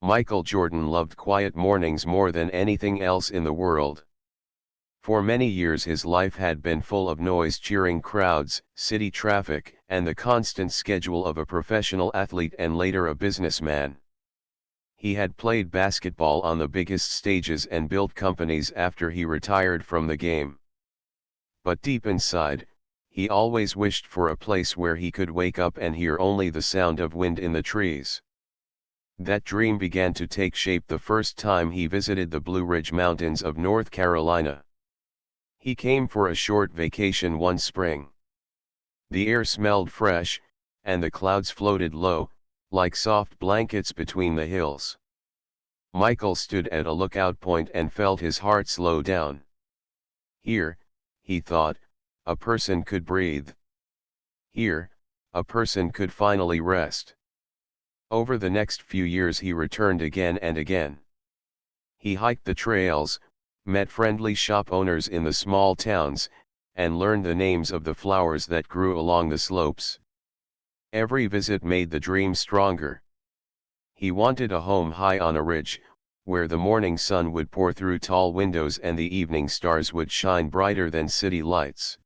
Michael Jordan loved quiet mornings more than anything else in the world. For many years his life had been full of noise, cheering crowds, city traffic, and the constant schedule of a professional athlete and later a businessman. He had played basketball on the biggest stages and built companies after he retired from the game. But deep inside, he always wished for a place where he could wake up and hear only the sound of wind in the trees. That dream began to take shape the first time he visited the Blue Ridge Mountains of North Carolina. He came for a short vacation one spring. The air smelled fresh, and the clouds floated low, like soft blankets between the hills. Michael stood at a lookout point and felt his heart slow down. Here, he thought, a person could breathe. Here, a person could finally rest. Over the next few years he returned again and again. He hiked the trails, met friendly shop owners in the small towns, and learned the names of the flowers that grew along the slopes. Every visit made the dream stronger. He wanted a home high on a ridge, where the morning sun would pour through tall windows and the evening stars would shine brighter than city lights.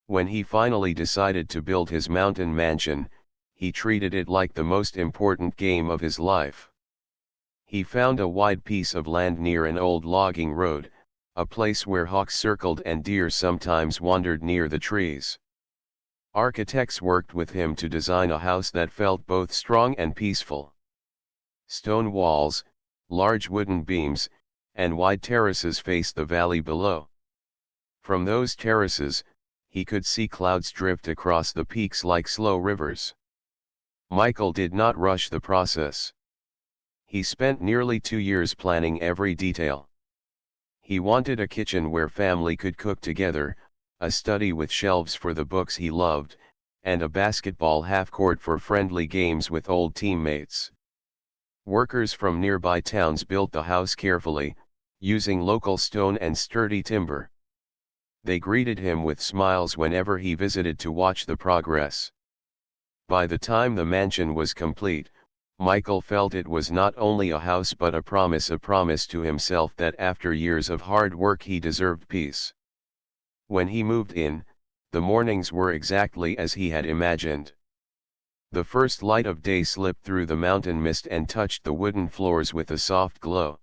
When he finally decided to build his mountain mansion, he treated it like the most important game of his life. He found a wide piece of land near an old logging road, a place where hawks circled and deer sometimes wandered near the trees. Architects worked with him to design a house that felt both strong and peaceful. Stone walls, large wooden beams, and wide terraces faced the valley below. From those terraces, he could see clouds drift across the peaks like slow rivers. Michael did not rush the process. He spent nearly 2 years planning every detail. He wanted a kitchen where family could cook together, a study with shelves for the books he loved, and a basketball half-court for friendly games with old teammates. Workers from nearby towns built the house carefully, using local stone and sturdy timber. They greeted him with smiles whenever he visited to watch the progress. By the time the mansion was complete, Michael felt it was not only a house but a promise to himself that after years of hard work he deserved peace. When he moved in, the mornings were exactly as he had imagined. The first light of day slipped through the mountain mist and touched the wooden floors with a soft glow.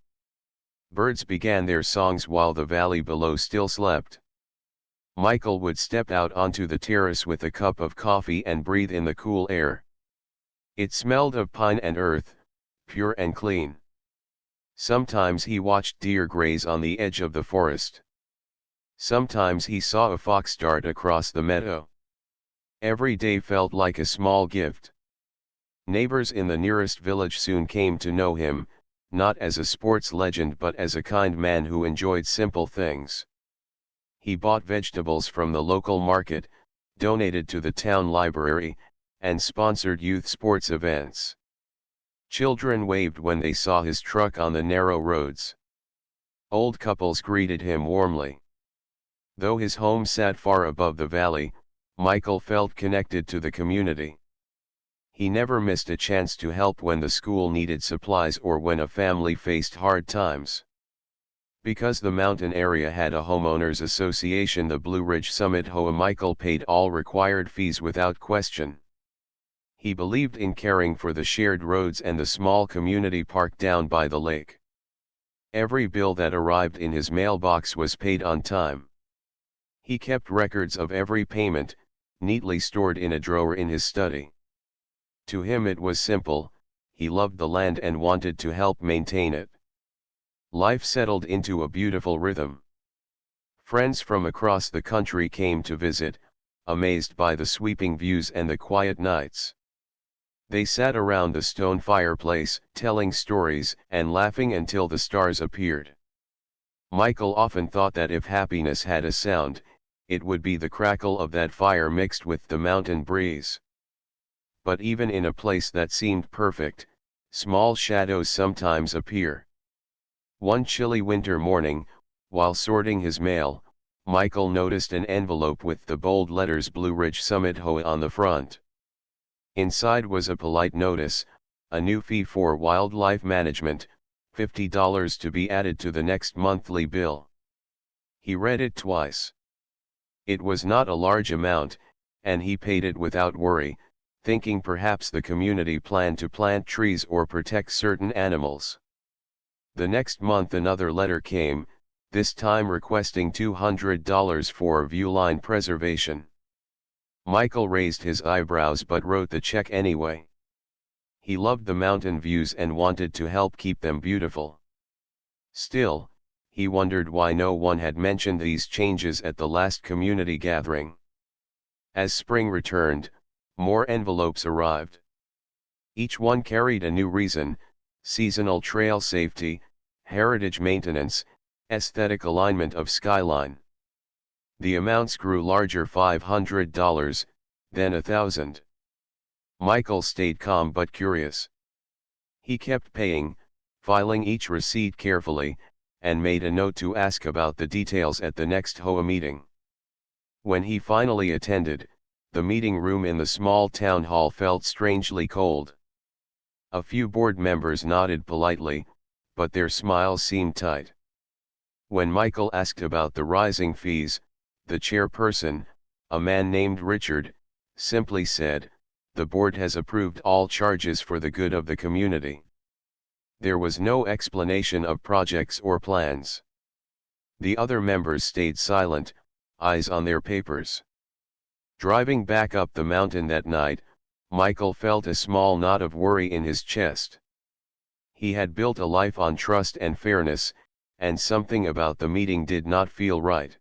Birds began their songs while the valley below still slept. Michael would step out onto the terrace with a cup of coffee and breathe in the cool air. It smelled of pine and earth, pure and clean. Sometimes he watched deer graze on the edge of the forest. Sometimes he saw a fox dart across the meadow. Every day felt like a small gift. Neighbors in the nearest village soon came to know him, not as a sports legend but as a kind man who enjoyed simple things. He bought vegetables from the local market, donated to the town library, and sponsored youth sports events. Children waved when they saw his truck on the narrow roads. Old couples greeted him warmly. Though his home sat far above the valley, Michael felt connected to the community. He never missed a chance to help when the school needed supplies or when a family faced hard times. Because the mountain area had a homeowners association, the Blue Ridge Summit HOA, Michael paid all required fees without question. He believed in caring for the shared roads and the small community park down by the lake. Every bill that arrived in his mailbox was paid on time. He kept records of every payment, neatly stored in a drawer in his study. To him it was simple, he loved the land and wanted to help maintain it. Life settled into a beautiful rhythm. Friends from across the country came to visit, amazed by the sweeping views and the quiet nights. They sat around the stone fireplace, telling stories and laughing until the stars appeared. Michael often thought that if happiness had a sound, it would be the crackle of that fire mixed with the mountain breeze. But even in a place that seemed perfect, small shadows sometimes appear. One chilly winter morning, while sorting his mail, Michael noticed an envelope with the bold letters Blue Ridge Summit HOA on the front. Inside was a polite notice, a new fee for wildlife management, $50 to be added to the next monthly bill. He read it twice. It was not a large amount, and he paid it without worry, thinking perhaps the community planned to plant trees or protect certain animals. The next month another letter came, this time requesting $200 for viewline preservation. Michael raised his eyebrows but wrote the check anyway. He loved the mountain views and wanted to help keep them beautiful. Still, he wondered why no one had mentioned these changes at the last community gathering. As spring returned, more envelopes arrived. Each one carried a new reason: seasonal trail safety, heritage maintenance, aesthetic alignment of skyline. The amounts grew larger: $500, then $1,000. Michael stayed calm but curious. He kept paying, filing each receipt carefully, and made a note to ask about the details at the next HOA meeting. When he finally attended, the meeting room in the small town hall felt strangely cold. A few board members nodded politely, but their smiles seemed tight. When Michael asked about the rising fees, the chairperson, a man named Richard, simply said, "The board has approved all charges for the good of the community." There was no explanation of projects or plans. The other members stayed silent, eyes on their papers. Driving back up the mountain that night, Michael felt a small knot of worry in his chest. He had built a life on trust and fairness, and something about the meeting did not feel right.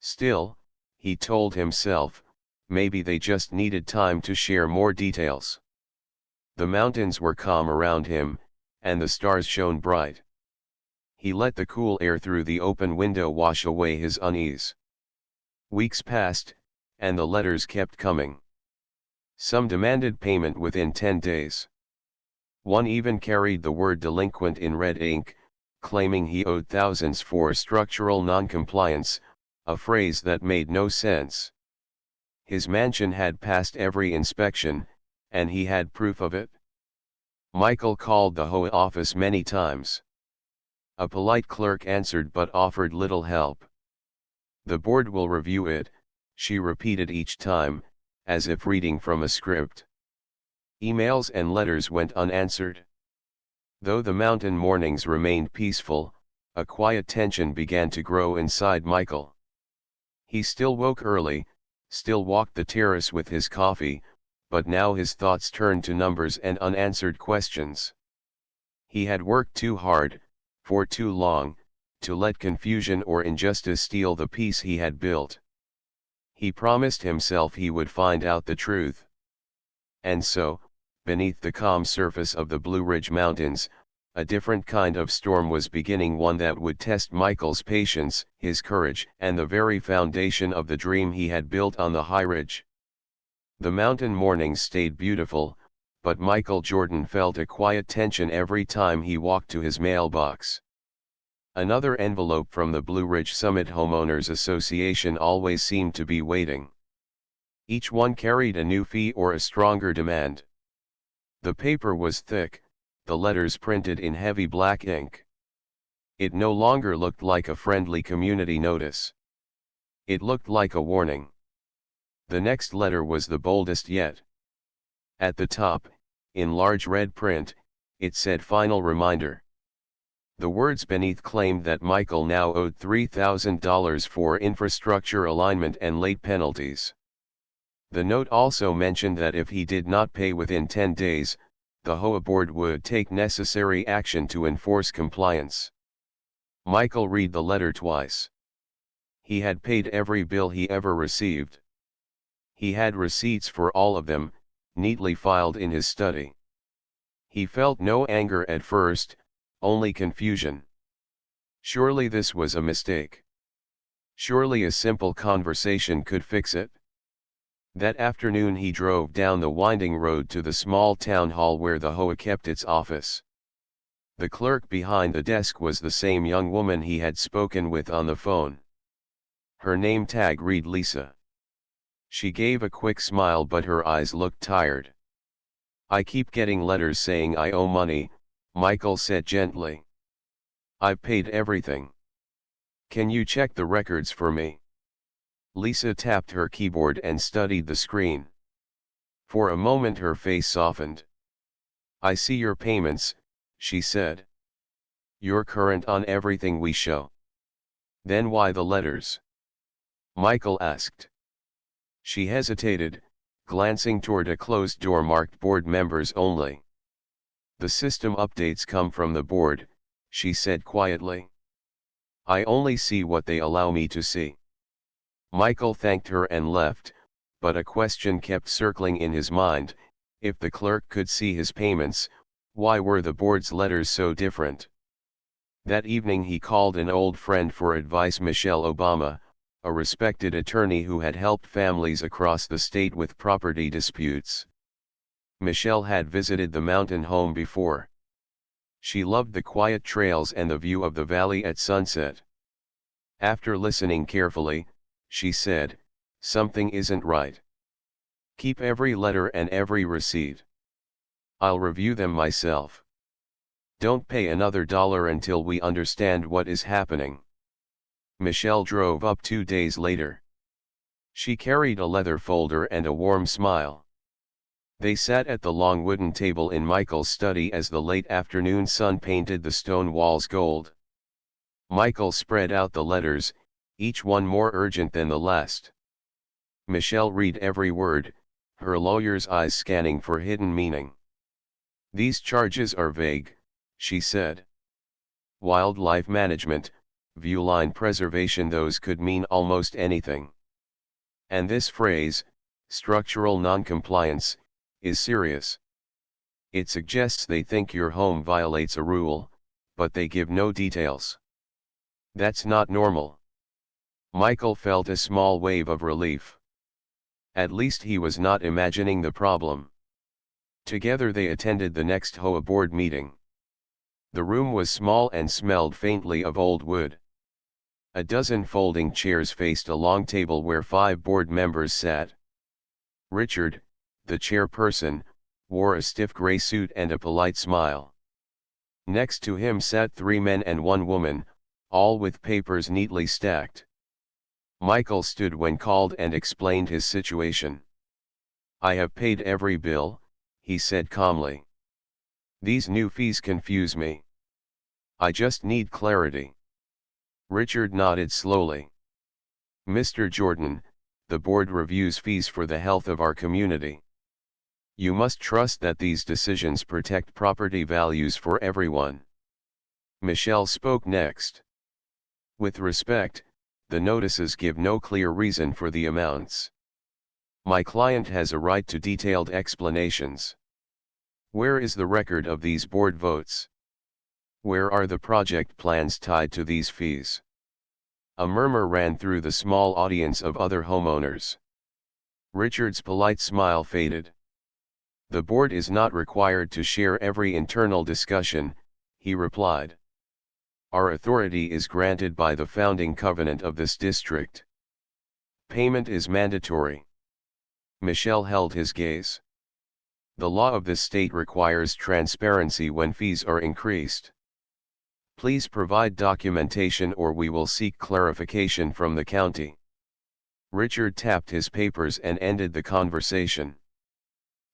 Still, he told himself, maybe they just needed time to share more details. The mountains were calm around him, and the stars shone bright. He let the cool air through the open window wash away his unease. Weeks passed, and the letters kept coming. Some demanded payment within 10 days. One even carried the word delinquent in red ink, claiming he owed thousands for structural non-compliance, a phrase that made no sense. His mansion had passed every inspection, and he had proof of it. Michael called the HOA office many times. A polite clerk answered but offered little help. "The board will review it," she repeated each time, as if reading from a script. Emails and letters went unanswered. Though the mountain mornings remained peaceful, a quiet tension began to grow inside Michael. He still woke early, still walked the terrace with his coffee, but now his thoughts turned to numbers and unanswered questions. He had worked too hard, for too long, to let confusion or injustice steal the peace he had built. He promised himself he would find out the truth. And so, beneath the calm surface of the Blue Ridge Mountains, a different kind of storm was beginning, one that would test Michael's patience, his courage, and the very foundation of the dream he had built on the high ridge. The mountain mornings stayed beautiful, but Michael Jordan felt a quiet tension every time he walked to his mailbox. Another envelope from the Blue Ridge Summit Homeowners Association always seemed to be waiting. Each one carried a new fee or a stronger demand. The paper was thick, the letters printed in heavy black ink. It no longer looked like a friendly community notice. It looked like a warning. The next letter was the boldest yet. At the top, in large red print, it said "Final Reminder." The words beneath claimed that Michael now owed $3,000 for infrastructure alignment and late penalties. The note also mentioned that if he did not pay within 10 days, the HOA board would take necessary action to enforce compliance. Michael read the letter twice. He had paid every bill he ever received. He had receipts for all of them, neatly filed in his study. He felt no anger at first, only confusion. Surely this was a mistake. Surely a simple conversation could fix it. That afternoon he drove down the winding road to the small town hall where the HOA kept its office. The clerk behind the desk was the same young woman he had spoken with on the phone. Her name tag read Lisa. She gave a quick smile but her eyes looked tired. I keep getting letters saying I owe money, Michael said gently. I've paid everything. Can you check the records for me? Lisa tapped her keyboard and studied the screen. For a moment her face softened. I see your payments, she said. You're current on everything we show. Then why the letters? Michael asked. She hesitated, glancing toward a closed door marked board members only. The system updates come from the board, she said quietly. I only see what they allow me to see. Michael thanked her and left, but a question kept circling in his mind: if the clerk could see his payments, why were the board's letters so different? That evening he called an old friend for advice, Michelle Obama, a respected attorney who had helped families across the state with property disputes. Michelle had visited the mountain home before. She loved the quiet trails and the view of the valley at sunset. After listening carefully, she said, something isn't right. Keep every letter and every receipt. I'll review them myself. Don't pay another dollar until we understand what is happening. Michelle drove up 2 days later. She carried a leather folder and a warm smile. They sat at the long wooden table in Michael's study as the late afternoon sun painted the stone walls gold. Michael spread out the letters, each one more urgent than the last. Michelle read every word, her lawyer's eyes scanning for hidden meaning. These charges are vague, she said. Wildlife management, viewline preservation, those could mean almost anything. And this phrase, structural noncompliance, is serious. It suggests they think your home violates a rule, but they give no details. That's not normal. Michael felt a small wave of relief. At least he was not imagining the problem. Together they attended the next HOA board meeting. The room was small and smelled faintly of old wood. A dozen folding chairs faced a long table where 5 board members sat. Richard, the chairperson, wore a stiff gray suit and a polite smile. Next to him sat 3 men and 1 woman, all with papers neatly stacked. Michael stood when called and explained his situation. I have paid every bill, he said calmly. These new fees confuse me. I just need clarity. Richard nodded slowly. Mr. Jordan, the board reviews fees for the health of our community. You must trust that these decisions protect property values for everyone. Michelle spoke next. With respect, the notices give no clear reason for the amounts. My client has a right to detailed explanations. Where is the record of these board votes? Where are the project plans tied to these fees? A murmur ran through the small audience of other homeowners. Richard's polite smile faded. The board is not required to share every internal discussion, he replied. Our authority is granted by the founding covenant of this district. Payment is mandatory. Michelle held his gaze. The law of this state requires transparency when fees are increased. Please provide documentation or we will seek clarification from the county. Richard tapped his papers and ended the conversation.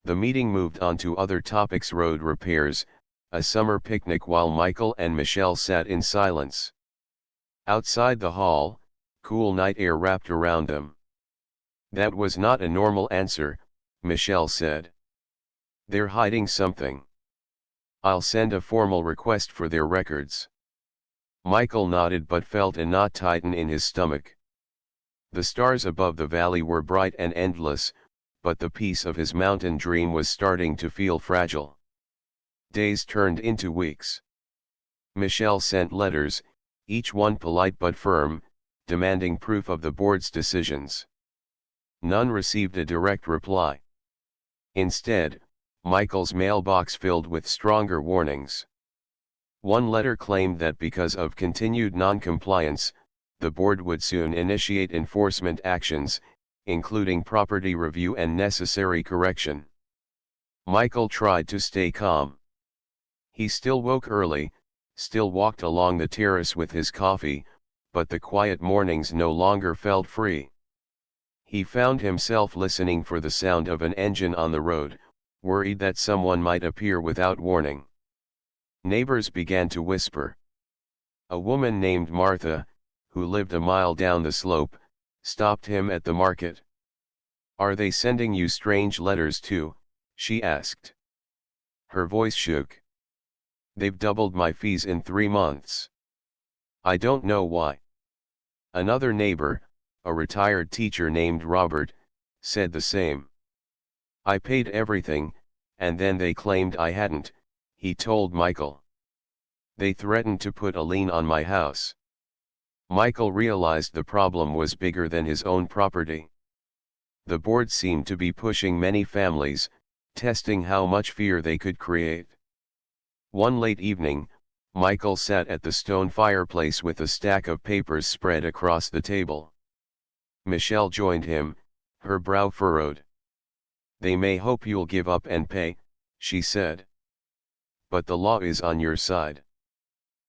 The meeting moved on to other topics: road repairs, a summer picnic, while Michael and Michelle sat in silence. Outside the hall, cool night air wrapped around them. That was not a normal answer, Michelle said. They're hiding something. I'll send a formal request for their records. Michael nodded but felt a knot tighten in his stomach. The stars above the valley were bright and endless, but the piece of his mountain dream was starting to feel fragile. Days turned into weeks. Michelle sent letters, each one polite but firm, demanding proof of the board's decisions. None received a direct reply. Instead, Michael's mailbox filled with stronger warnings. One letter claimed that because of continued non-compliance, the board would soon initiate enforcement actions, including property review and necessary correction. Michael tried to stay calm. He still woke early, still walked along the terrace with his coffee, but the quiet mornings no longer felt free. He found himself listening for the sound of an engine on the road, worried that someone might appear without warning. Neighbors began to whisper. A woman named Martha, who lived a mile down the slope, stopped him at the market. "Are they sending you strange letters too?" she asked. Her voice shook. "They've doubled my fees in 3 months. I don't know why." Another neighbor, a retired teacher named Robert, said the same. "I paid everything, and then they claimed I hadn't," he told Michael. "They threatened to put a lien on my house." Michael realized the problem was bigger than his own property. The board seemed to be pushing many families, testing how much fear they could create. One late evening, Michael sat at the stone fireplace with a stack of papers spread across the table. Michelle joined him, her brow furrowed. "They may hope you'll give up and pay," she said. "But the law is on your side.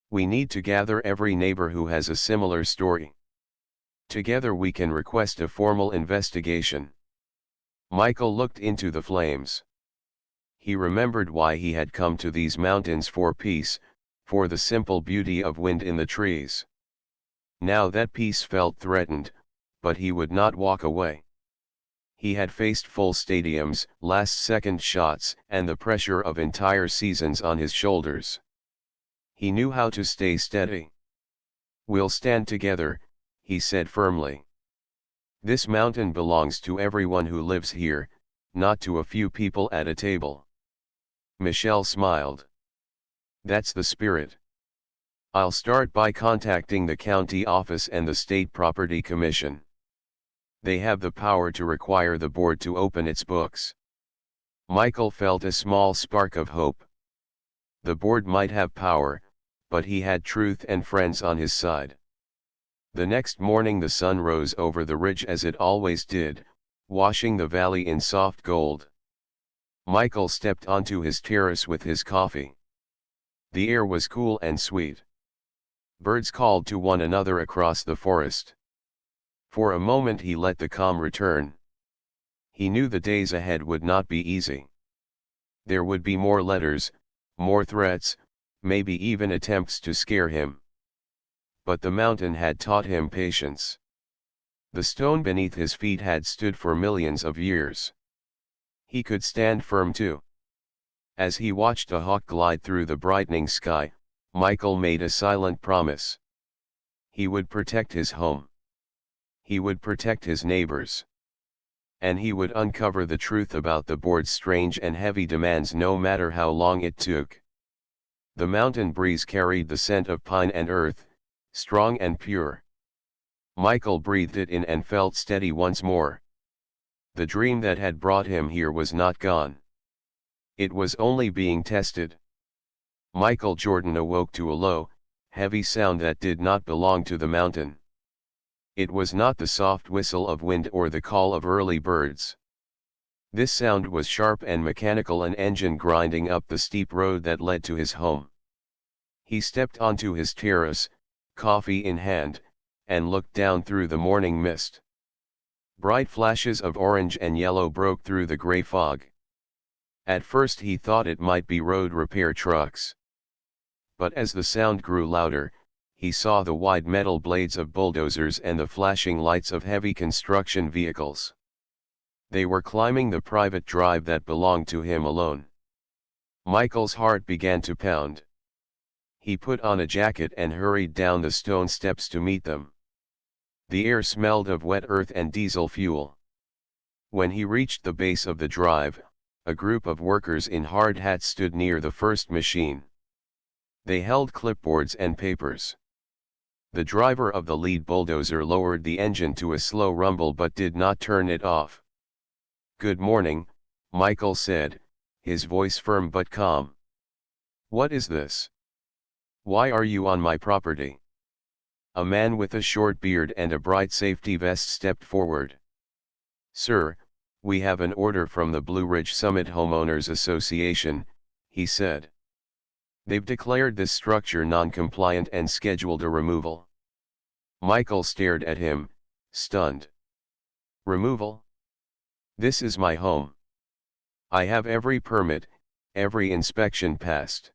We need to gather every neighbor who has a similar story. Together we can request a formal investigation." Michael looked into the flames. He remembered why he had come to these mountains: for peace, for the simple beauty of wind in the trees. Now that peace felt threatened, but he would not walk away. He had faced full stadiums, last-second shots, and the pressure of entire seasons on his shoulders. He knew how to stay steady. "We'll stand together," he said firmly. "This mountain belongs to everyone who lives here, not to a few people at a table." Michelle smiled. "That's the spirit. I'll start by contacting the county office and the State Property Commission. They have the power to require the board to open its books." Michael felt a small spark of hope. The board might have power, but he had truth and friends on his side. The next morning the sun rose over the ridge as it always did, washing the valley in soft gold. Michael stepped onto his terrace with his coffee. The air was cool and sweet. Birds called to one another across the forest. For a moment he let the calm return. He knew the days ahead would not be easy. There would be more letters, more threats, maybe even attempts to scare him. But the mountain had taught him patience. The stone beneath his feet had stood for millions of years. He could stand firm too. As he watched a hawk glide through the brightening sky, Michael made a silent promise. He would protect his home. He would protect his neighbors. And he would uncover the truth about the board's strange and heavy demands, no matter how long it took. The mountain breeze carried the scent of pine and earth, strong and pure. Michael breathed it in and felt steady once more. The dream that had brought him here was not gone. It was only being tested. Michael Jordan awoke to a low, heavy sound that did not belong to the mountain. It was not the soft whistle of wind or the call of early birds. This sound was sharp and mechanical, an engine grinding up the steep road that led to his home. He stepped onto his terrace, coffee in hand, and looked down through the morning mist. Bright flashes of orange and yellow broke through the gray fog. At first he thought it might be road repair trucks. But as the sound grew louder, he saw the wide metal blades of bulldozers and the flashing lights of heavy construction vehicles. They were climbing the private drive that belonged to him alone. Michael's heart began to pound. He put on a jacket and hurried down the stone steps to meet them. The air smelled of wet earth and diesel fuel. When he reached the base of the drive, a group of workers in hard hats stood near the first machine. They held clipboards and papers. The driver of the lead bulldozer lowered the engine to a slow rumble but did not turn it off. "Good morning," Michael said, his voice firm but calm. "What is this? Why are you on my property?" A man with a short beard and a bright safety vest stepped forward. "Sir, "We have an order from the Blue Ridge Summit Homeowners Association," he said. "They've declared this structure non-compliant and scheduled a removal." Michael stared at him, stunned. "Removal? This is my home. I have every permit, every inspection passed.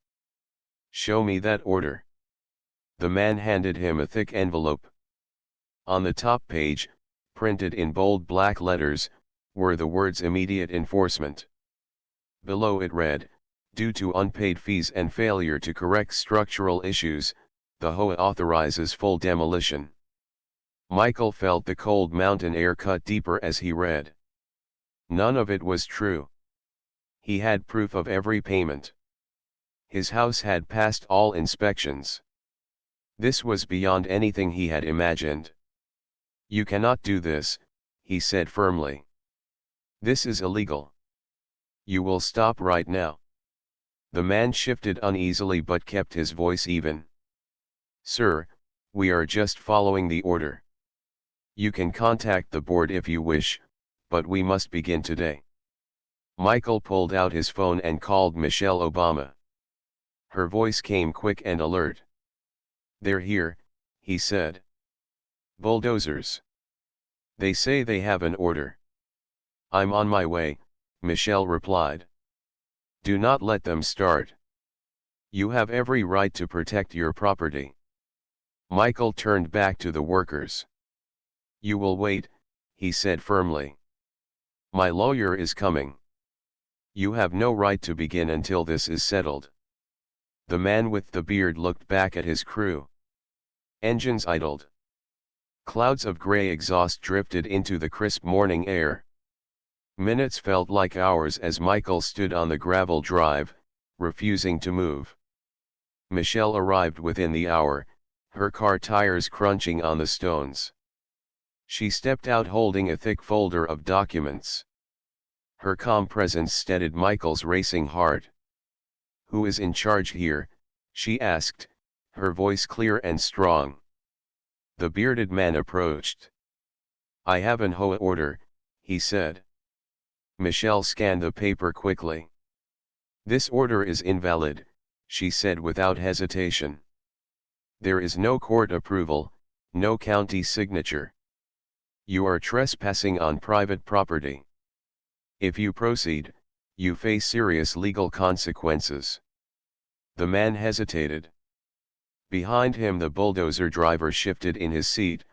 Show me that order." The man handed him a thick envelope. On the top page, printed in bold black letters, were the words "Immediate Enforcement." Below it read, "Due to unpaid fees and failure to correct structural issues, the HOA authorizes full demolition." Michael felt the cold mountain air cut deeper as he read. None of it was true. He had proof of every payment. His house had passed all inspections. This was beyond anything he had imagined. "You cannot do this," he said firmly. "This is illegal. You will stop right now." The man shifted uneasily but kept his voice even. "Sir, we are just following the order. You can contact the board if you wish, but we must begin today." Michael pulled out his phone and called Michelle Obama. Her voice came quick and alert. "They're here," he said. "Bulldozers. They say they have an order." "I'm on my way," Michelle replied. "Do not let them start. You have every right to protect your property." Michael turned back to the workers. "You will wait," he said firmly. "My lawyer is coming. You have no right to begin until this is settled." The man with the beard looked back at his crew. Engines idled. Clouds of gray exhaust drifted into the crisp morning air. Minutes felt like hours as Michael stood on the gravel drive, refusing to move. Michelle arrived within the hour, her car tires crunching on the stones. She stepped out holding a thick folder of documents. Her calm presence steadied Michael's racing heart. "Who is in charge here?" she asked, her voice clear and strong. The bearded man approached. "I have an HOA order," he said. Michelle scanned the paper quickly. "This order is invalid," she said without hesitation. "There is no court approval, no county signature. You are trespassing on private property. If you proceed, you face serious legal consequences." The man hesitated. Behind him the bulldozer driver shifted in his seat,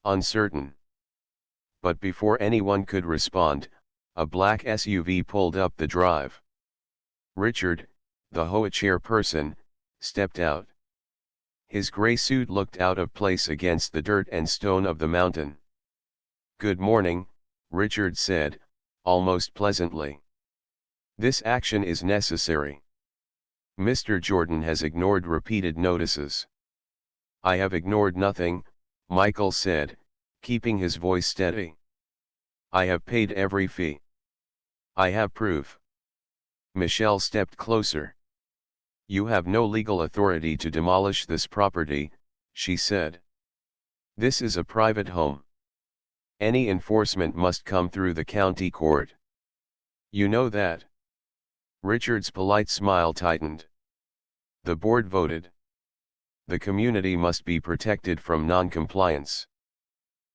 uncertain. But before anyone could respond, a black SUV pulled up the drive. Richard, the HOA chairperson, stepped out. His gray suit looked out of place against the dirt and stone of the mountain. "Good morning," Richard said, almost pleasantly. "This action is necessary. Mr. Jordan has ignored repeated notices." "I have ignored nothing," Michael said, keeping his voice steady. "I have paid every fee. I have proof." Michelle stepped closer. "You have no legal authority to demolish this property," she said. "This is a private home. Any enforcement must come through the county court. You know that." Richard's polite smile tightened. "The board voted. The community must be protected from non-compliance.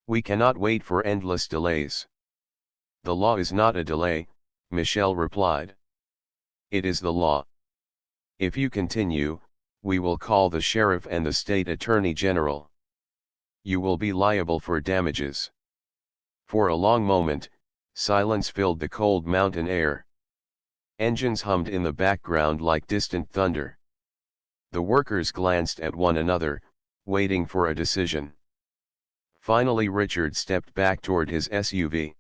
We cannot wait for endless delays." "The law is not a delay," Michelle replied. "It is the law. If you continue, we will call the sheriff and the state attorney general. You will be liable for damages." For a long moment, silence filled the cold mountain air. Engines hummed in the background like distant thunder. The workers glanced at one another, waiting for a decision. Finally Richard stepped back toward his SUV.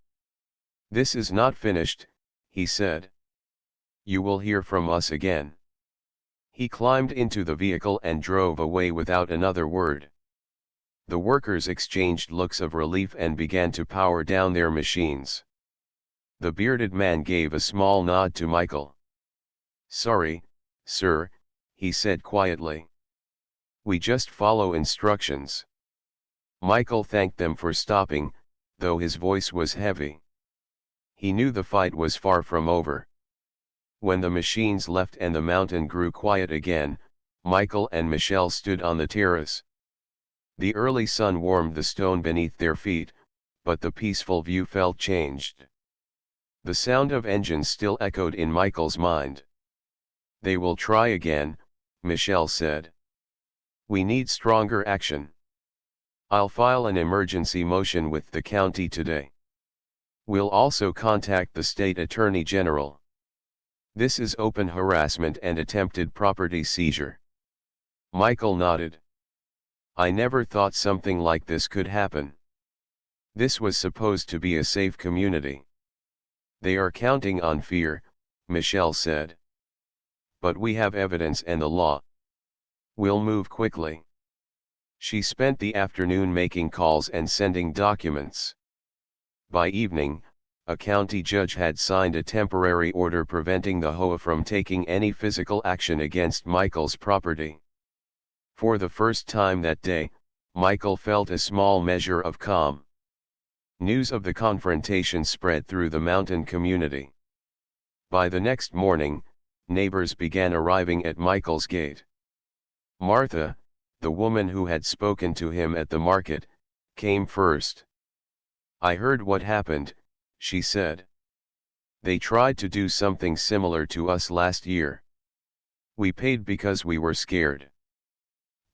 "This is not finished," he said. "You will hear from us again." He climbed into the vehicle and drove away without another word. The workers exchanged looks of relief and began to power down their machines. The bearded man gave a small nod to Michael. "Sorry, sir," he said quietly. "We just follow instructions." Michael thanked them for stopping, though his voice was heavy. He knew the fight was far from over. When the machines left and the mountain grew quiet again, Michael and Michelle stood on the terrace. The early sun warmed the stone beneath their feet, but the peaceful view felt changed. The sound of engines still echoed in Michael's mind. "They will try again," Michelle said. "We need stronger action. I'll file an emergency motion with the county today. We'll also contact the state attorney general. This is open harassment and attempted property seizure." Michael nodded. "I never thought something like this could happen. This was supposed to be a safe community." "They are counting on fear," Michelle said. "But we have evidence and the law. We'll move quickly." She spent the afternoon making calls and sending documents. By evening, a county judge had signed a temporary order preventing the HOA from taking any physical action against Michael's property. For the first time that day, Michael felt a small measure of calm. News of the confrontation spread through the mountain community. By the next morning, neighbors began arriving at Michael's gate. Martha, the woman who had spoken to him at the market, came first. "I heard what happened," she said. "They tried to do something similar to us last year. We paid because we were scared.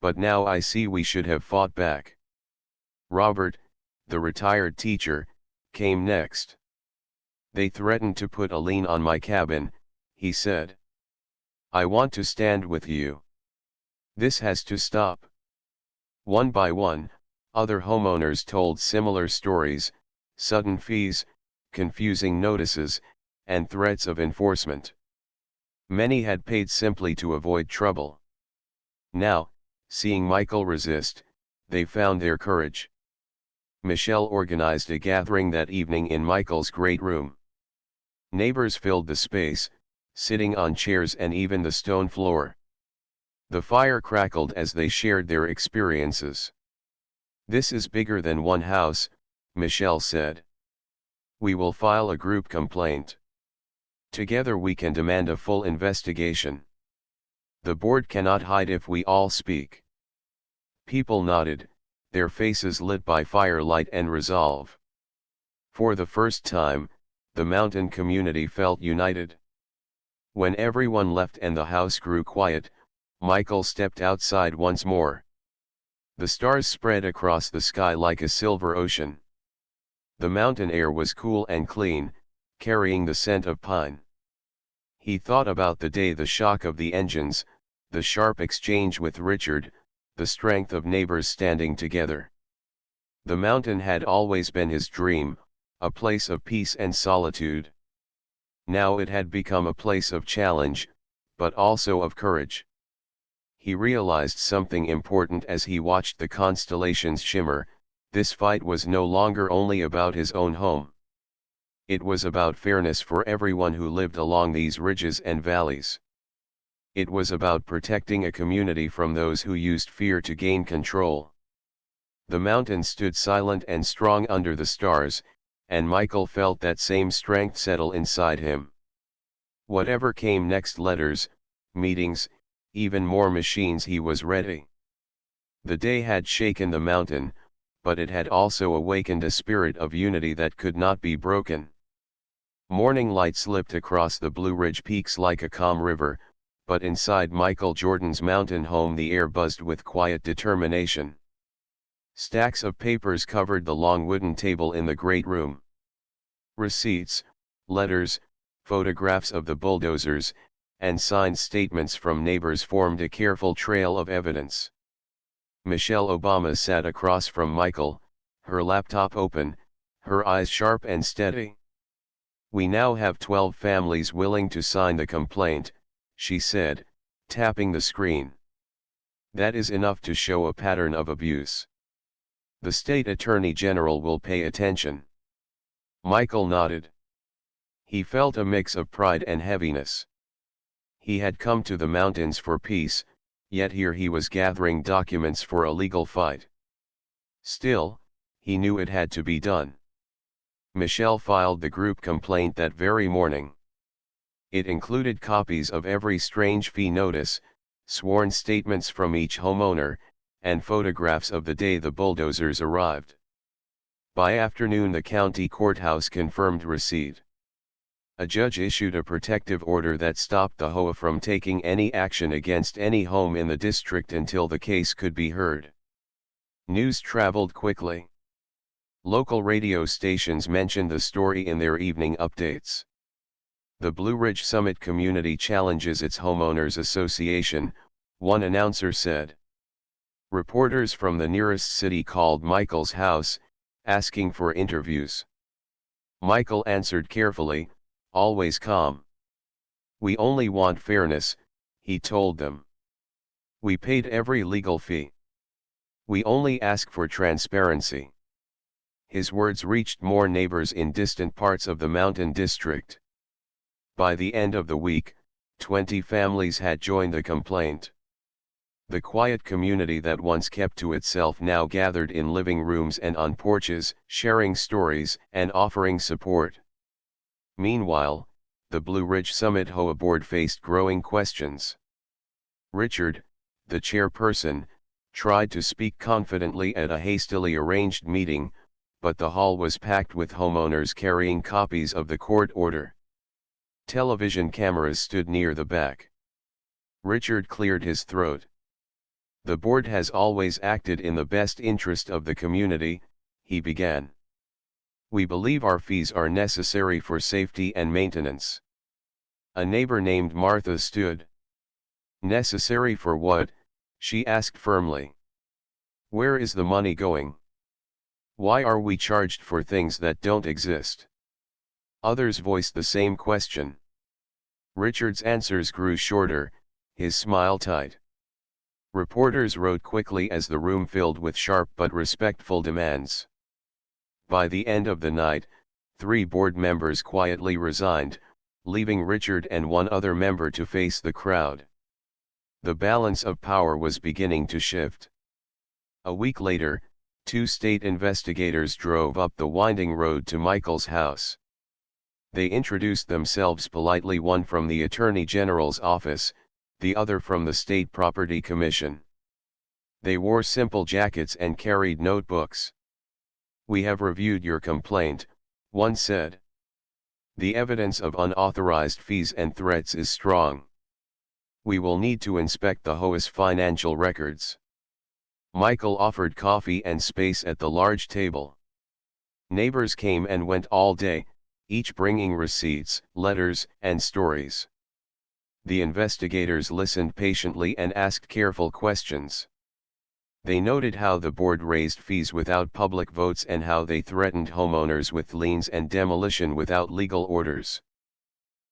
But now I see we should have fought back." Robert, the retired teacher, came next. "They threatened to put a lien on my cabin," he said. "I want to stand with you. This has to stop." One by one, other homeowners told similar stories: sudden fees, confusing notices, and threats of enforcement. Many had paid simply to avoid trouble. Now, seeing Michael resist, they found their courage. Michelle organized a gathering that evening in Michael's great room. Neighbors filled the space, sitting on chairs and even the stone floor. The fire crackled as they shared their experiences. "This is bigger than one house," Michelle said. "We will file a group complaint. Together we can demand a full investigation. The board cannot hide if we all speak." People nodded, their faces lit by firelight and resolve. For the first time, the mountain community felt united. When everyone left and the house grew quiet, Michael stepped outside once more. The stars spread across the sky like a silver ocean. The mountain air was cool and clean, carrying the scent of pine. He thought about the day, the shock of the engines, the sharp exchange with Richard, the strength of neighbors standing together. The mountain had always been his dream, a place of peace and solitude. Now it had become a place of challenge, but also of courage. He realized something important as he watched the constellations shimmer: this fight was no longer only about his own home. It was about fairness for everyone who lived along these ridges and valleys. It was about protecting a community from those who used fear to gain control. The mountain stood silent and strong under the stars, and Michael felt that same strength settle inside him. Whatever came next, letters, meetings, even more machines, he was ready. The day had shaken the mountain, but it had also awakened a spirit of unity that could not be broken. Morning light slipped across the Blue Ridge peaks like a calm river, but inside Michael Jordan's mountain home the air buzzed with quiet determination. Stacks of papers covered the long wooden table in the great room. Receipts, letters, photographs of the bulldozers, and signed statements from neighbors formed a careful trail of evidence. Michelle Obama sat across from Michael, her laptop open, her eyes sharp and steady. "We now have 12 families willing to sign the complaint," she said, tapping the screen. "That is enough to show a pattern of abuse. The state attorney general will pay attention." Michael nodded. He felt a mix of pride and heaviness. He had come to the mountains for peace, yet here he was gathering documents for a legal fight. Still, he knew it had to be done. Michelle filed the group complaint that very morning. It included copies of every strange fee notice, sworn statements from each homeowner, and photographs of the day the bulldozers arrived. By afternoon the county courthouse confirmed receipt. A judge issued a protective order that stopped the HOA from taking any action against any home in the district until the case could be heard. News traveled quickly. Local radio stations mentioned the story in their evening updates. The Blue Ridge Summit community challenges its homeowners association, one announcer said. Reporters from the nearest city called Michael's house, asking for interviews. Michael answered carefully, always calm. We only want fairness, he told them. We paid every legal fee. We only ask for transparency. His words reached more neighbors in distant parts of the Mountain District. By the end of the week, 20 families had joined the complaint. The quiet community that once kept to itself now gathered in living rooms and on porches, sharing stories and offering support. Meanwhile, the Blue Ridge Summit HOA board faced growing questions. Richard, the chairperson, tried to speak confidently at a hastily arranged meeting, but the hall was packed with homeowners carrying copies of the court order. Television cameras stood near the back. Richard cleared his throat. The board has always acted in the best interest of the community, he began. We believe our fees are necessary for safety and maintenance. A neighbor named Martha stood. Necessary for what? She asked firmly. Where is the money going? Why are we charged for things that don't exist? Others voiced the same question. Richard's answers grew shorter, his smile tight. Reporters wrote quickly as the room filled with sharp but respectful demands. By the end of the night, 3 board members quietly resigned, leaving Richard and one other member to face the crowd. The balance of power was beginning to shift. A week later, 2 state investigators drove up the winding road to Michael's house. They introduced themselves politely, one from the Attorney General's office, the other from the State Property Commission. They wore simple jackets and carried notebooks. We have reviewed your complaint, one said. The evidence of unauthorized fees and threats is strong. We will need to inspect the HOA's financial records. Michael offered coffee and space at the large table. Neighbors came and went all day, each bringing receipts, letters, and stories. The investigators listened patiently and asked careful questions. They noted how the board raised fees without public votes and how they threatened homeowners with liens and demolition without legal orders.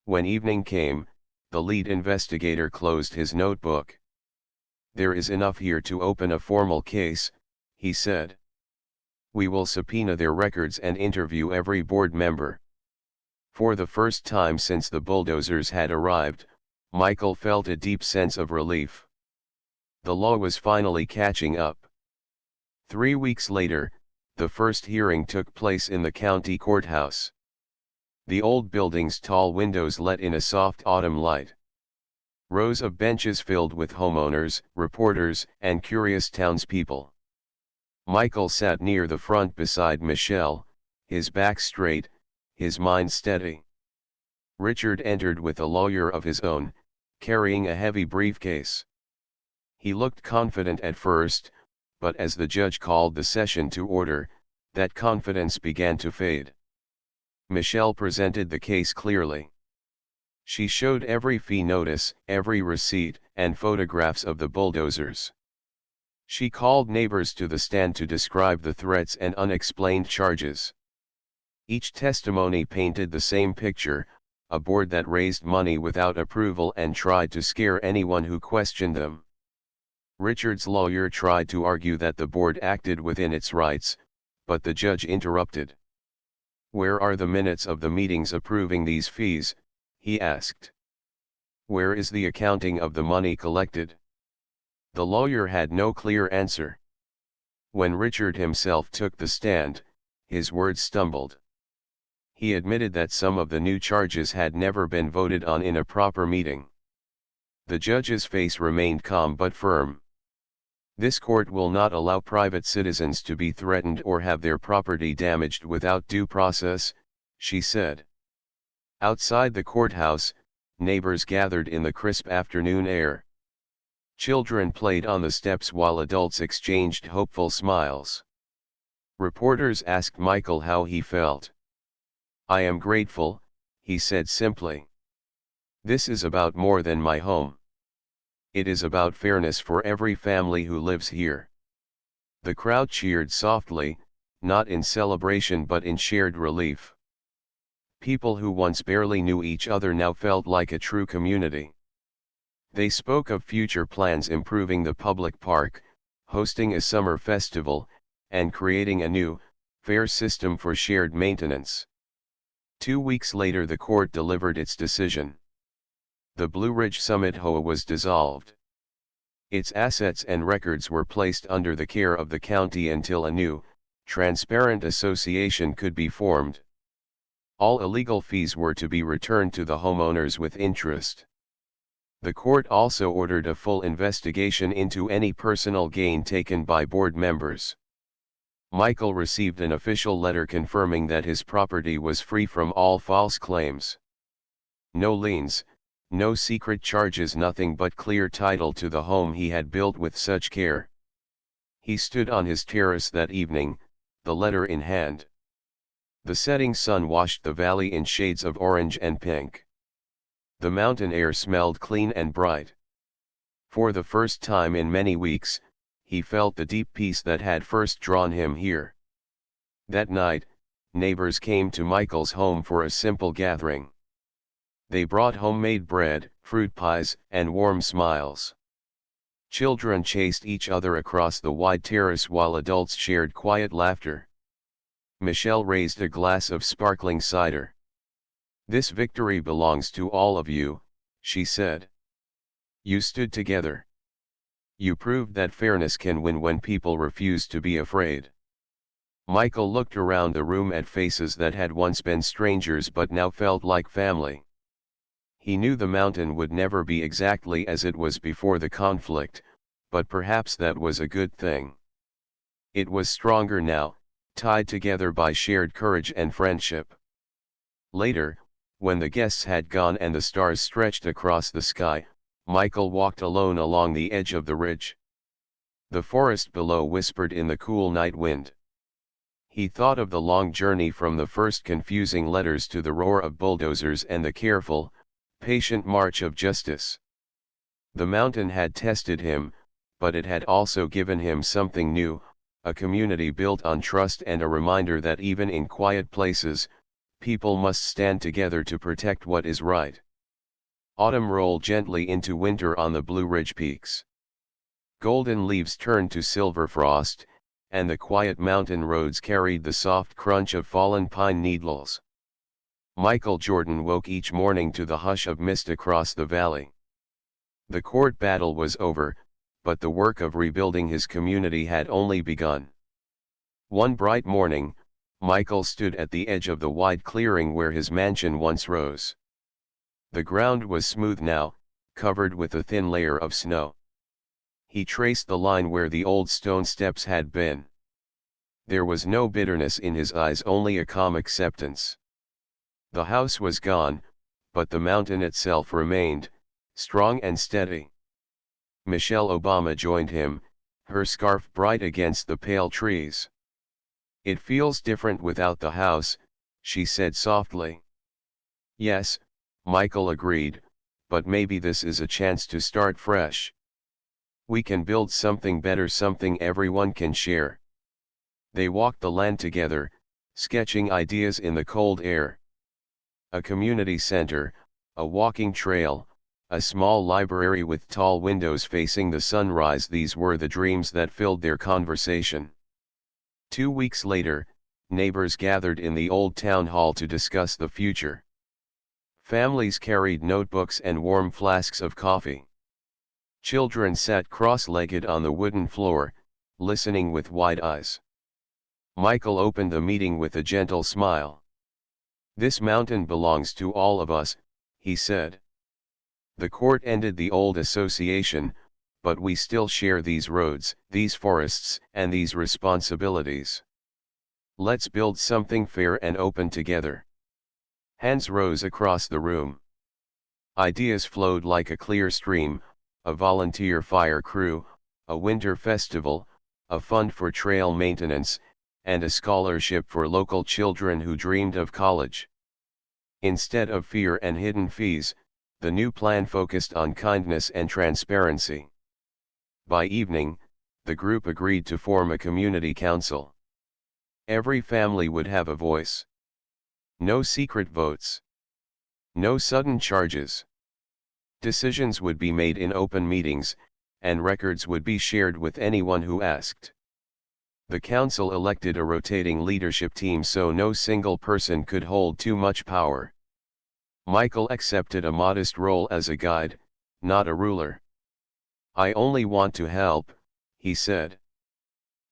When evening came, the lead investigator closed his notebook. There is enough here to open a formal case, he said. We will subpoena their records and interview every board member. For the first time since the bulldozers had arrived, Michael felt a deep sense of relief. The law was finally catching up. 3 weeks later, the first hearing took place in the county courthouse. The old building's tall windows let in a soft autumn light. Rows of benches filled with homeowners, reporters, and curious townspeople. Michael sat near the front beside Michelle, his back straight, his mind steady. Richard entered with a lawyer of his own, carrying a heavy briefcase. He looked confident at first, but as the judge called the session to order, that confidence began to fade. Michelle presented the case clearly. She showed every fee notice, every receipt, and photographs of the bulldozers. She called neighbors to the stand to describe the threats and unexplained charges. Each testimony painted the same picture, a board that raised money without approval and tried to scare anyone who questioned them. Richard's lawyer tried to argue that the board acted within its rights, but the judge interrupted. Where are the minutes of the meetings approving these fees? He asked. Where is the accounting of the money collected? The lawyer had no clear answer. When Richard himself took the stand, his words stumbled. He admitted that some of the new charges had never been voted on in a proper meeting. The judge's face remained calm but firm. This court will not allow private citizens to be threatened or have their property damaged without due process, she said. Outside the courthouse, neighbors gathered in the crisp afternoon air. Children played on the steps while adults exchanged hopeful smiles. Reporters asked Michael how he felt. "I am grateful," he said simply. "This is about more than my home. It is about fairness for every family who lives here." The crowd cheered softly, not in celebration but in shared relief. People who once barely knew each other now felt like a true community. They spoke of future plans, improving the public park, hosting a summer festival, and creating a new, fair system for shared maintenance. 2 weeks later the court delivered its decision. The Blue Ridge Summit HOA was dissolved. Its assets and records were placed under the care of the county until a new, transparent association could be formed. All illegal fees were to be returned to the homeowners with interest. The court also ordered a full investigation into any personal gain taken by board members. Michael received an official letter confirming that his property was free from all false claims. No liens, no secret charges, nothing but clear title to the home he had built with such care. He stood on his terrace that evening, the letter in hand. The setting sun washed the valley in shades of orange and pink. The mountain air smelled clean and bright. For the first time in many weeks, he felt the deep peace that had first drawn him here. That night, neighbors came to Michael's home for a simple gathering. They brought homemade bread, fruit pies, and warm smiles. Children chased each other across the wide terrace while adults shared quiet laughter. Michelle raised a glass of sparkling cider. "This victory belongs to all of you," she said. "You stood together. You proved that fairness can win when people refuse to be afraid." Michael looked around the room at faces that had once been strangers but now felt like family. He knew the mountain would never be exactly as it was before the conflict, but perhaps that was a good thing. It was stronger now, tied together by shared courage and friendship. Later, when the guests had gone and the stars stretched across the sky, Michael walked alone along the edge of the ridge. The forest below whispered in the cool night wind. He thought of the long journey from the first confusing letters to the roar of bulldozers and the careful, patient march of justice. The mountain had tested him, but it had also given him something new, a community built on trust and a reminder that even in quiet places, people must stand together to protect what is right. Autumn rolled gently into winter on the Blue Ridge peaks. Golden leaves turned to silver frost, and the quiet mountain roads carried the soft crunch of fallen pine needles. Michael Jordan woke each morning to the hush of mist across the valley. The court battle was over, but the work of rebuilding his community had only begun. One bright morning, Michael stood at the edge of the wide clearing where his mansion once rose. The ground was smooth now, covered with a thin layer of snow. He traced the line where the old stone steps had been. There was no bitterness in his eyes, only a calm acceptance. The house was gone, but the mountain itself remained, strong and steady. Michelle Obama joined him, her scarf bright against the pale trees. "It feels different without the house," she said softly. "Yes," Michael agreed, "but maybe this is a chance to start fresh. We can build something better, something everyone can share." They walked the land together, sketching ideas in the cold air. A community center, a walking trail, a small library with tall windows facing the sunrise, these were the dreams that filled their conversation. 2 weeks later, neighbors gathered in the old town hall to discuss the future. Families carried notebooks and warm flasks of coffee. Children sat cross-legged on the wooden floor, listening with wide eyes. Michael opened the meeting with a gentle smile. This mountain belongs to all of us, he said. The court ended the old association, but we still share these roads, these forests, and these responsibilities. Let's build something fair and open together. Hands rose across the room. Ideas flowed like a clear stream: a volunteer fire crew, a winter festival, a fund for trail maintenance, and a scholarship for local children who dreamed of college. Instead of fear and hidden fees, the new plan focused on kindness and transparency. By evening, the group agreed to form a community council. Every family would have a voice. No secret votes. No sudden charges. Decisions would be made in open meetings, and records would be shared with anyone who asked. The council elected a rotating leadership team so no single person could hold too much power. Michael accepted a modest role as a guide, not a ruler. "I only want to help," he said.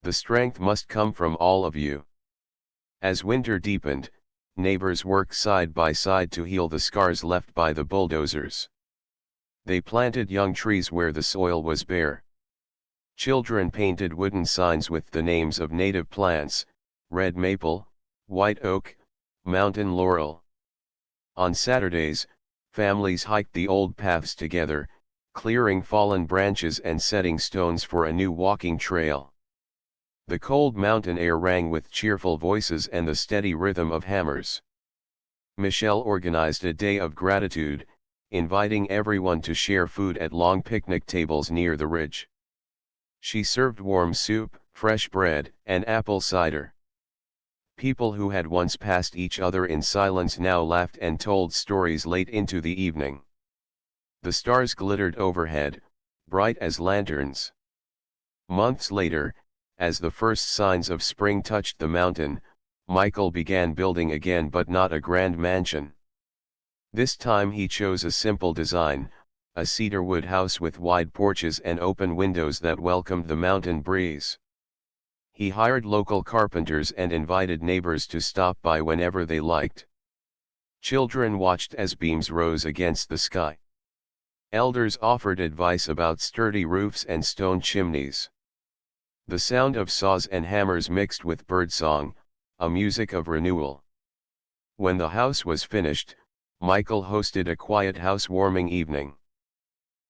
"The strength must come from all of you." As winter deepened, neighbors worked side by side to heal the scars left by the bulldozers. They planted young trees where the soil was bare. Children painted wooden signs with the names of native plants: red maple, white oak, mountain laurel. On Saturdays, families hiked the old paths together, clearing fallen branches and setting stones for a new walking trail. The cold mountain air rang with cheerful voices and the steady rhythm of hammers. Michelle organized a day of gratitude, inviting everyone to share food at long picnic tables near the ridge. She served warm soup, fresh bread, and apple cider. People who had once passed each other in silence now laughed and told stories late into the evening. The stars glittered overhead, bright as lanterns. Months later, as the first signs of spring touched the mountain, Michael began building again, but not a grand mansion. This time he chose a simple design: a cedarwood house with wide porches and open windows that welcomed the mountain breeze. He hired local carpenters and invited neighbors to stop by whenever they liked. Children watched as beams rose against the sky. Elders offered advice about sturdy roofs and stone chimneys. The sound of saws and hammers mixed with birdsong, a music of renewal. When the house was finished, Michael hosted a quiet housewarming evening.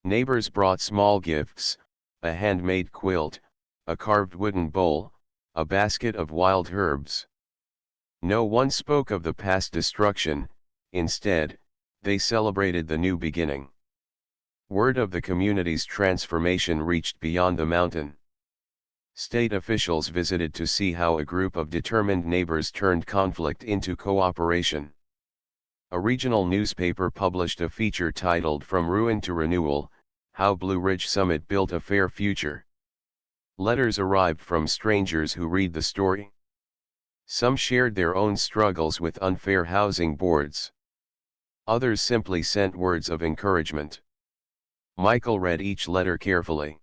Neighbors brought small gifts: a handmade quilt, a carved wooden bowl, a basket of wild herbs. No one spoke of the past destruction; instead, they celebrated the new beginning. Word of the community's transformation reached beyond the mountain. State officials visited to see how a group of determined neighbors turned conflict into cooperation. A regional newspaper published a feature titled "From Ruin to Renewal: How Blue Ridge Summit Built a Fair Future." Letters arrived from strangers who read the story. Some shared their own struggles with unfair housing boards. Others simply sent words of encouragement. Michael read each letter carefully.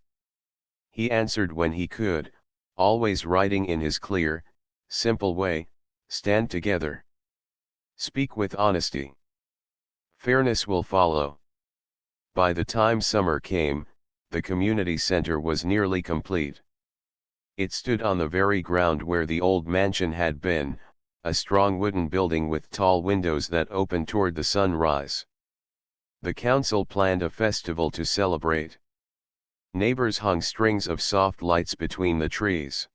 He answered when he could, always writing in his clear, simple way: "Stand together. Speak with honesty. Fairness will follow." By the time summer came, the community center was nearly complete. It stood on the very ground where the old mansion had been, a strong wooden building with tall windows that opened toward the sunrise. The council planned a festival to celebrate. Neighbors hung strings of soft lights between the trees.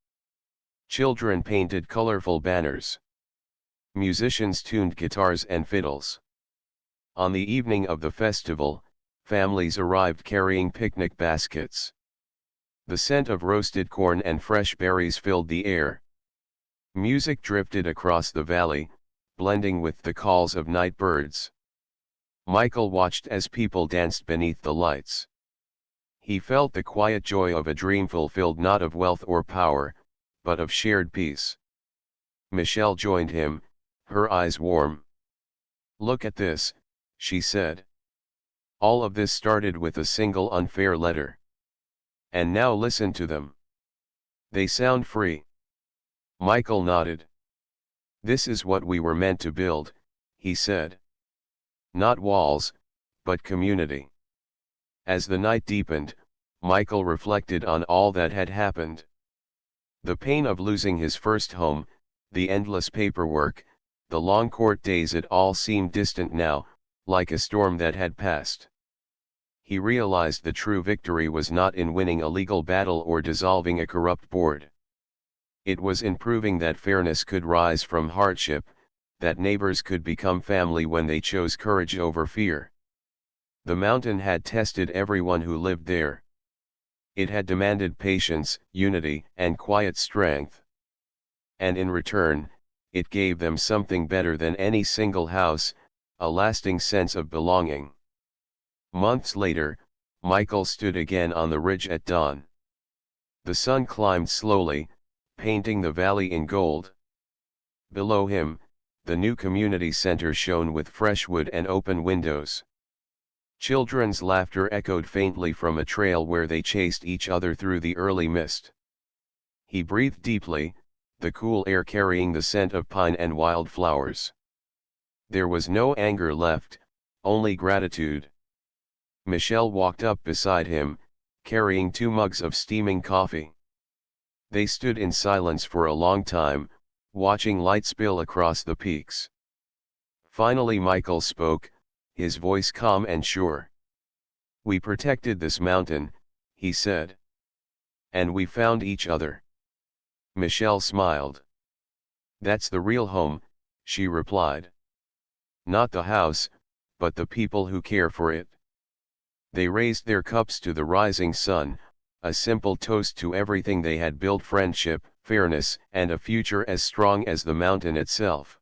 Children painted colorful banners. Musicians tuned guitars and fiddles. On the evening of the festival, families arrived carrying picnic baskets. The scent of roasted corn and fresh berries filled the air. Music drifted across the valley, blending with the calls of night birds. Michael watched as people danced beneath the lights. He felt the quiet joy of a dream fulfilled, not of wealth or power, but of shared peace. Michelle joined him, her eyes warm. "Look at this," she said. "All of this started with a single unfair letter. And now listen to them. They sound free." Michael nodded. "This is what we were meant to build," he said. Not walls, but community. As the night deepened, Michael reflected on all that had happened. The pain of losing his first home, the endless paperwork, the long court days, it all seemed distant now, like a storm that had passed. He realized the true victory was not in winning a legal battle or dissolving a corrupt board. It was in proving that fairness could rise from hardship, that neighbors could become family when they chose courage over fear. The mountain had tested everyone who lived there. It had demanded patience, unity, and quiet strength. And in return, it gave them something better than any single house, a lasting sense of belonging. Months later, Michael stood again on the ridge at dawn. The sun climbed slowly, painting the valley in gold. Below him, the new community center shone with fresh wood and open windows. Children's laughter echoed faintly from a trail where they chased each other through the early mist. He breathed deeply, the cool air carrying the scent of pine and wildflowers. There was no anger left, only gratitude. Michelle walked up beside him, carrying 2 mugs of steaming coffee. They stood in silence for a long time, watching light spill across the peaks. Finally Michael spoke, his voice calm and sure. "We protected this mountain," he said. "And we found each other." Michelle smiled. "That's the real home," she replied. "Not the house, but the people who care for it." They raised their cups to the rising sun, a simple toast to everything they had built: friendship, fairness, and a future as strong as the mountain itself.